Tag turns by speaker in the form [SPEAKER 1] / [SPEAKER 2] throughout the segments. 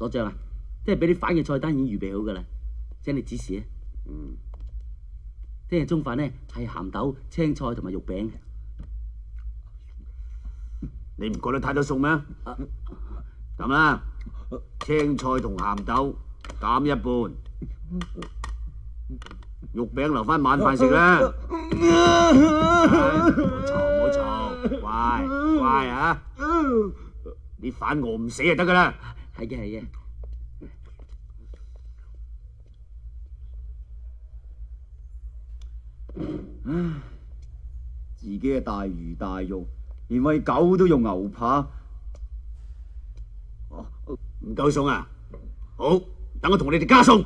[SPEAKER 1] 所長啊，聽日俾你反嘅菜單已經預備好噶啦，請你指示啊。聽日中飯呢係鹹豆、青菜同埋肉餅。
[SPEAKER 2] 你唔覺得太多餸咩？咁啦，青菜同鹹豆減一半，肉餅留翻晚飯食啦。唔好嘈，乖乖啊！啲飯餓唔死就得噶啦。
[SPEAKER 1] 係嘅，係嘅。
[SPEAKER 3] 唉，自己嘅大魚大肉，連餵狗都用牛扒。
[SPEAKER 2] 唔夠餸啊！好，等我同你哋加餸。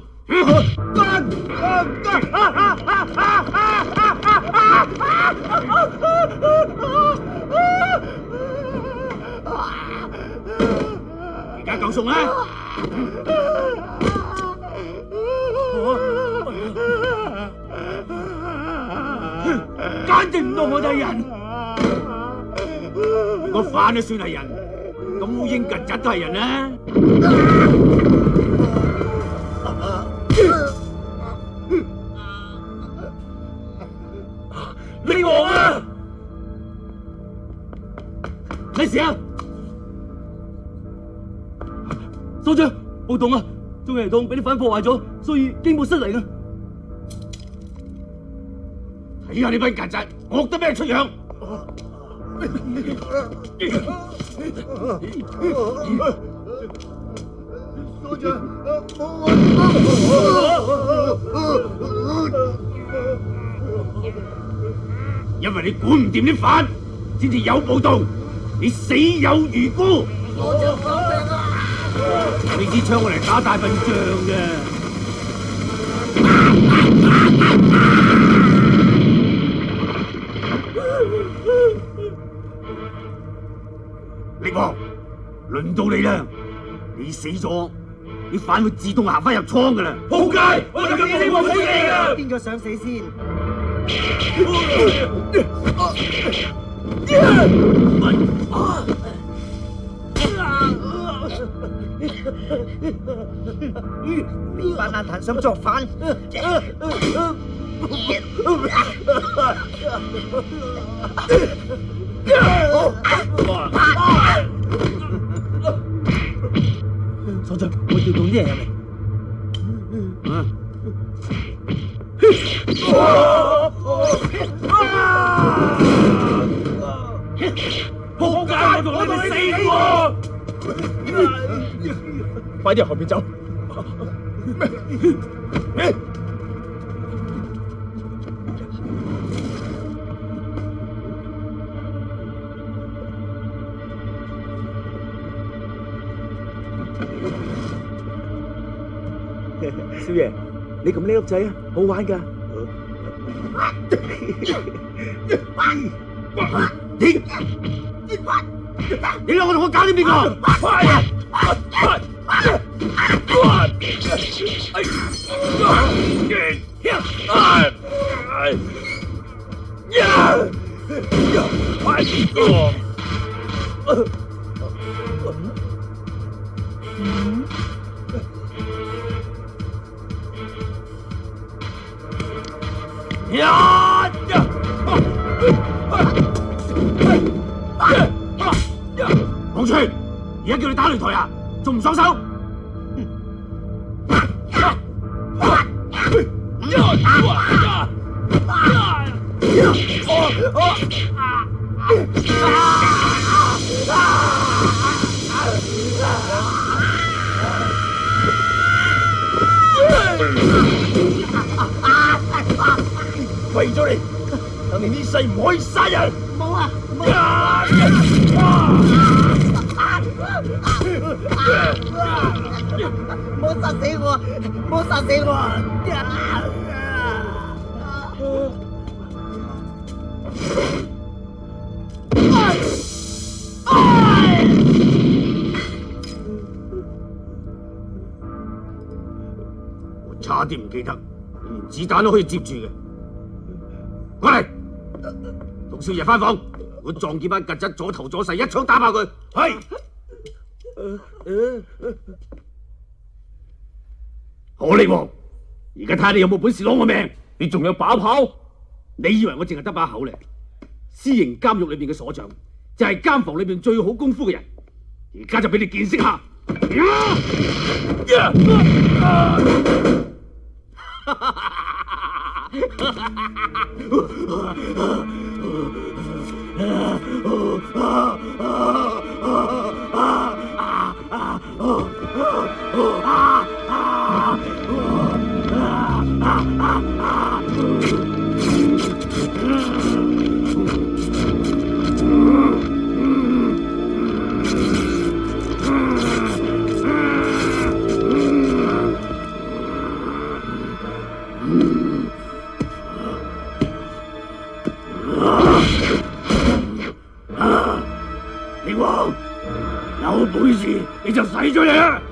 [SPEAKER 2] 而家夠餸啦！
[SPEAKER 1] 簡直唔當我哋係人。
[SPEAKER 2] 如果飯都算係人，咁烏蠅曱甴都係人啦。
[SPEAKER 1] 你王啊！咩事啊？所長，暴動啊！中央系統俾啲反破壞咗，所以警報失靈啊！
[SPEAKER 2] 睇下呢班曱甴，惡得俾人出樣。
[SPEAKER 4] 所長，
[SPEAKER 2] 因為你管唔掂啲飯，先至有暴動，你死有餘辜。
[SPEAKER 4] 所長救命啊！
[SPEAKER 2] 呢支槍我嚟打大笨象嘅。力王，輪到你啦！你死咗，啲飯會自動行翻入倉噶啦！
[SPEAKER 1] 仆街！我哋咁希望死你噶！
[SPEAKER 5] 邊個想死先？呢班爛壇想作反！所長，我調動啲人入嚟。
[SPEAKER 2] 仆街！我同你哋死過！
[SPEAKER 1] 快啲由後邊走！少爺，你咁叻仔啊，好玩㗎！
[SPEAKER 2] 你兩個同我搞掂邊個？黃川，而家叫你打擂台啊，仲唔爽手？為咗你，等你呢世唔可以殺人。
[SPEAKER 4] 冇啊！
[SPEAKER 2] 唔
[SPEAKER 4] 好殺死我！唔好殺死我！
[SPEAKER 2] 我差啲唔記得，連子彈都可以接住嘅。過嚟，同少爺翻房，我撞見班曱甴左頭左勢，一槍打爆佢。係。可力王，而家睇下你有冇本事攞我命？你仲有把炮？你以為我淨係得把口咧？私營監獄裏邊嘅所長就係監房裏邊最好功夫嘅人，而家就俾你見識下。力王，有本事你就使咗你啊！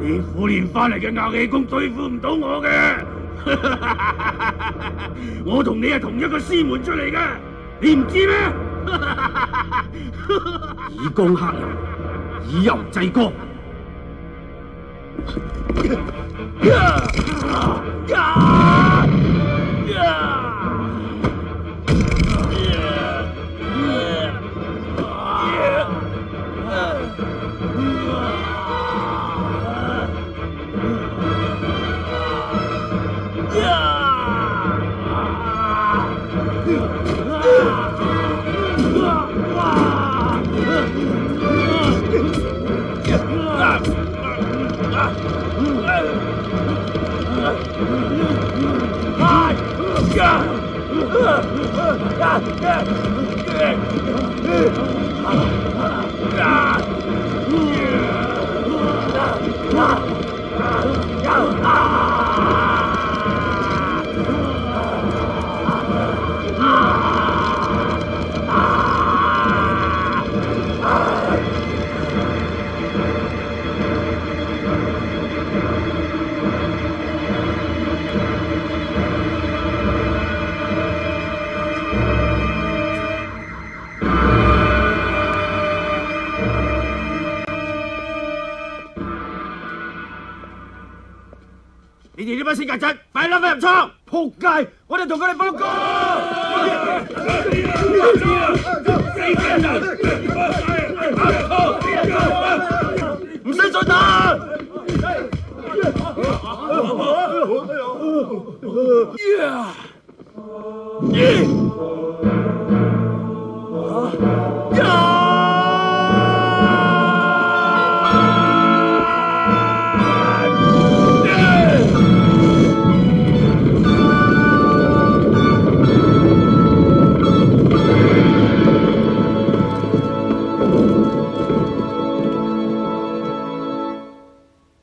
[SPEAKER 2] 你苦練翻嚟嘅硬氣功對付唔到我嘅，我同你係同一個師門出嚟嘅，你唔知咩？以光克柔，以柔制剛。你哋呢班死曱甴，快啲翻入倉！仆街！我哋同佢哋報告！唔使再打！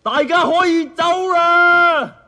[SPEAKER 3] 大家可以走啦！